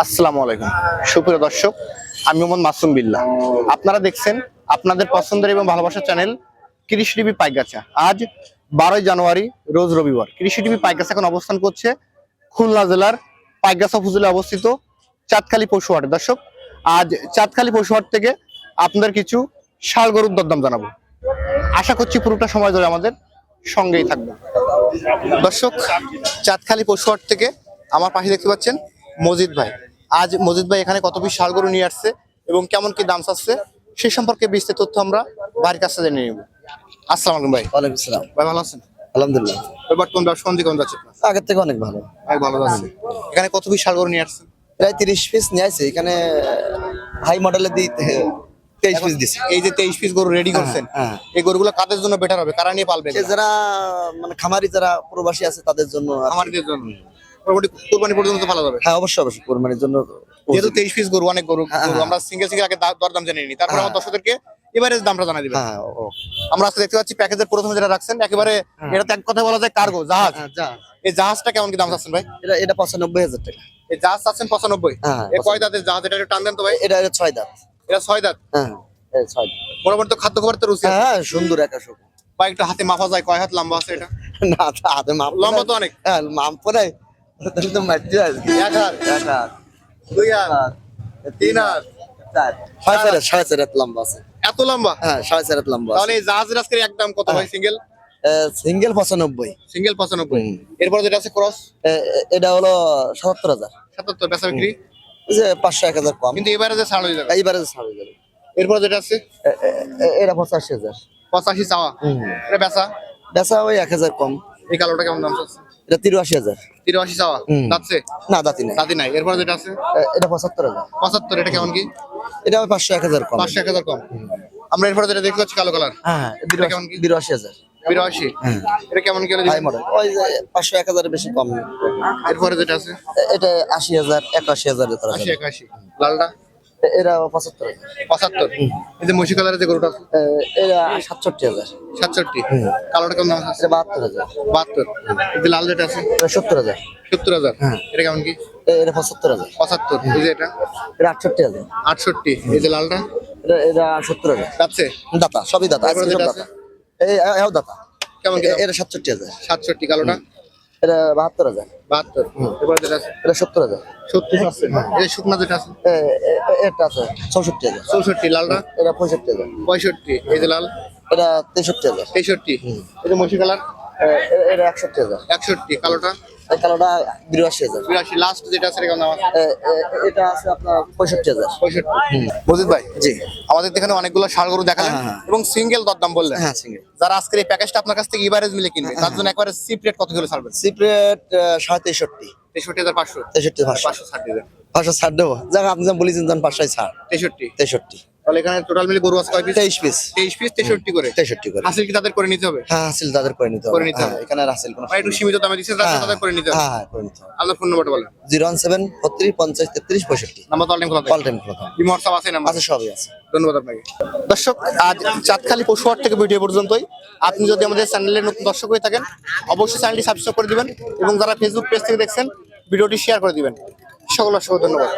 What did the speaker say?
আসসালামু আলাইকুম সুপ্রিয় দর্শক, আমি মোহাম্মদ মাসুম বিল্লাহ। আপনারা দেখছেন আপনাদের পছন্দের এবং ভালোবাসার চ্যানেল কৃষি টিভি পাইকগাছা। আজ 12 জানুয়ারি রোজ রবিবার। কৃষি টিভি পাইকগাছা এখন অবস্থান করছে খুলনা জেলার পাইকগাছা উপজেলা অবস্থিত চাঁদখালী পশুহাটে। দর্শক, আজ চাঁদখালী পশুহাট থেকে আপনাদের কিছু ষাঁড় গরুর দরদাম জানাবো। আশা করছি পুরোটা সময় ধরে আমাদের সঙ্গেই থাকবে। দর্শক, চাঁদখালী পশুহাট থেকে আমার পাশে দেখতে পাচ্ছেন মজিদ ভাই। আজ মজিদ ভাই এখানে কত পিস ষাঁড় গরু নিয়ে আসছে এবং কেমন কি দাম চাচ্ছে সে সম্পর্কে বিস্তারিত তথ্য আমরা বাড়ির কাছে জেনে নেব। আসসালামু আলাইকুম ভাই। ওয়ালাইকুম আসসালাম। ভাই ভালো আছেন? আলহামদুলিল্লাহ, বর্তমান ব্যবসা কেমন যাচ্ছে? আগের থেকে অনেক ভালো। ভালো যাচ্ছে। এখানে কত পিস ষাঁড় গরু নিয়ে আসছেন? প্রায় 30 পিস নিয়ে আসছে। এখানে হাই মডেলের দিয়ে 23 পিস দিচ্ছে। এই যে 23 পিস গরু রেডি করছেন, হ্যাঁ। এই গরুগুলো কাদের জন্য বেটার হবে? কারা নিয়ে পালবে? যারা মানে খামারি, যারা প্রবাসী আছে তাদের জন্য। আমাদের জন্য মোটামুটি কুরবানি পর্যন্ত ভালো যাবে। হ্যাঁ, অবশ্যই অবশ্যই কোরবানির জন্য। যেহেতু 23 পিস গরু, অনেক গরু, আমরা সিঙ্গেল আগে দরদাম জেনে নিই, তারপর আমার দর্শকদেরকে এভারেজ দামটা জানাই দিবেন। হ্যাঁ, আমরা আজকে দেখতে পাচ্ছি প্যাকেজের প্রথমে যেটা রাখছেন একেবারে, এটা তো এক কথা বলা যায় কার্গো জাহাজ। এই জাহাজটা কেমন কি দাম চাচ্ছেন ভাই? এটা 95,000 টাকা। এই জাহাজ চাচ্ছেন 95? হ্যাঁ। এই কয় দাঁতের জাহাজ? এটা একটু টান দেন তো ভাই। এটা 6 দাঁত। এটা 6 দাঁত। হ্যাঁ, 6 দাঁত। মোটামুটি তো খাদ্য খাবার তো রুচি আছে। হ্যাঁ, সুন্দর একাশো। ভাই একটু হাতে মাপা যায় কয় হাত লম্বা আছে এটা? না, হাতে মাপ লম্বা তো অনেক। হ্যাঁ, মাপ পরে তাহলে তো মারতে হয়। এক হাত, এক হাত, 2 হাত, 3 হাত, 4.5 হাত লম্বা আছে। এত লম্বা? হ্যাঁ, 4.5 হাত লম্বা আছে। তাহলে এই জাহাজের আজকে একদম কত ভাই? Single single 95। সিঙ্গেল 95। এরপর যেটা আছে ক্রস, এটা হলো 77,000। 77 বেচা বিক্রি। এই যে 500-1000 কম, কিন্তু এবারে যে ছাড় হয়ে যাবে। এইবারে ছাড় হয়ে যাবে। এরপর যেটা আছে এটা 85,000। 85 চাওয়া, এটা বেচা। বেচা ওই 1000 কম। এই কালোটা কেমন দাম চাচ্ছে? এটা 83,000। 83 চাওয়া, দাঁতছে? না, দাঁতি নাই। দাঁতি নাই। এরপর যেটা আছে এটা 75,000। 75, এটা কেমন কি? এটা 500-1000 কম। 500-1000 কম। আমরা এরপর যেটা দেখতে পাচ্ছি কালো কালার, হ্যাঁ, এটা কেমন কি? 82,000। 82, এটা কেমন কি হলে হাই দিবেন? মডেল ওই যে 500-1000 বেশি কম। এরপরে যেটা আছে এটা 80,000, 81,000 এর তরফ। 80 81। লালটা এটা 75,000। 75। এই যে মশি কালারের যে গরুটা আছে এটা 67,000। 67। কালোটা কেমন দাম আছে? এটা 72,000। 72। এই যে লাল যেটা আছে এটা 70,000। 70,000। এটা কেমন কি? এটা 75,000। 75। এই যে এটা এটা 68,000। 68। এই যে লালটা এটা 70,000। যাচ্ছে? দাতা, সবই দাতা। এরপরে আজকে সব যেটা দাতা। আছে এও দাতা। কেমন কি? এটা 67,000। 67। কালোটা এটা 72,000। 72। এরপরে যেটা আছে এটা 70,000। 70 আছে। এই যে শুকনা যেটা আছে এটা আছে 64,000। 64। লালটা এটা 65,000। 65। এই যে লাল এটা 63,000। 63। এই যে মশি কালার এটা 61,000। 61। কালোটা এই কালোটা 82,000। 82। লাস্ট যেটা আছে এটা কেমন দাম আছে? এটা আছে আপনার 65,000। 65। মজিদ ভাই, জি, আমাদের এখানে অনেকগুলো ষাঁড় গরু দেখালেন হ্যাঁ, হ্যাঁ। এবং সিঙ্গেল দরদাম বললেন। হ্যাঁ, সিঙ্গেল। যারা আজকের এই প্যাকেজটা আপনার কাছ থেকে ইভারেজ মিলে কিনবে তার জন্য একবারে চিপ রেট কত কিলো ছাড়বেন? সিপ্রেট 63,500। 63,500। 63,500। 500 ছাড় দিবেন। 500 ছাড় দেবো। যাক, আপনি যা বলেছেন যান 500 ছাড়। 63। 63। তাহলে এখানে টোটাল মিলে গরু আছে কয় পিস? 23 পিস। 23 পিস 63 করে। 63 করে। হাসিল কি তাদের করে নিতে হবে? হ্যাঁ, হাসিল তাদের করে নিতে হবে। করে নিতে হবে। হ্যাঁ, এখানে আর হাসিল কোনো। ভাই একটু সীমিত দামে দিচ্ছেন, তাদের করে নিতে হবে। হ্যাঁ, হ্যাঁ, করে নিতে হবে। আপনার ফোন নাম্বারটা বলেন। 017 32 50 33 65। নাম্বার তো অল টাইম খোলা থাকে? অল টাইম খোলা থাকে। ইমো হোয়াটসঅ্যাপ আছে নাম্বার? আছে, সবই আছে। ধন্যবাদ আপনাকে। দর্শক, আজ চাঁদখালী পশুহাট থেকে ভিডিও পর্যন্তই। আপনি যদি আমাদের চ্যানেলের নতুন দর্শক হয়ে থাকেন অবশ্যই চ্যানেলটি সাবস্ক্রাইব করে দিবেন এবং যারা ফেসবুক পেজ থেকে দেখছেন ভিডিওটি শেয়ার করে দিবেন। সকল অসংখ্য ধন্যবাদ।